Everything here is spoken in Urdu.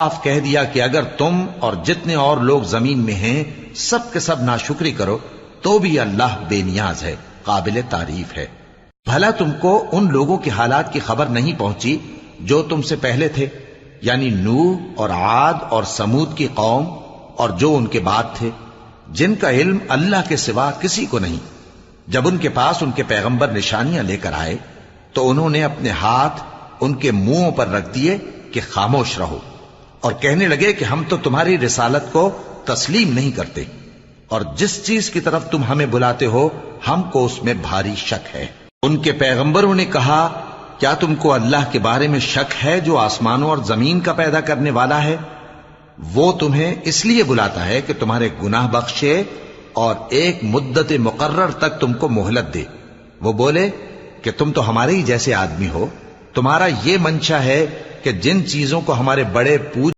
صاف کہہ دیا کہ اگر تم اور جتنے اور لوگ زمین میں ہیں سب کے سب ناشکری کرو تو بھی اللہ بے نیاز ہے، قابل تعریف ہے۔ بھلا تم کو ان لوگوں کے حالات کی خبر نہیں پہنچی جو تم سے پہلے تھے، یعنی نوح اور عاد اور سمود کی قوم اور جو ان کے بعد تھے، جن کا علم اللہ کے سوا کسی کو نہیں۔ جب ان کے پاس ان کے پیغمبر نشانیاں لے کر آئے تو انہوں نے اپنے ہاتھ ان کے منہوں پر رکھ دیے کہ خاموش رہو، اور کہنے لگے کہ ہم تو تمہاری رسالت کو تسلیم نہیں کرتے، اور جس چیز کی طرف تم ہمیں بلاتے ہو ہم کو اس میں بھاری شک ہے۔ ان کے پیغمبروں نے کہا، کیا تم کو اللہ کے بارے میں شک ہے جو آسمانوں اور زمین کا پیدا کرنے والا ہے؟ وہ تمہیں اس لیے بلاتا ہے کہ تمہارے گناہ بخشے اور ایک مدت مقرر تک تم کو مہلت دے۔ وہ بولے کہ تم تو ہمارے ہی جیسے آدمی ہو، تمہارا یہ منشا ہے کہ جن چیزوں کو ہمارے بڑے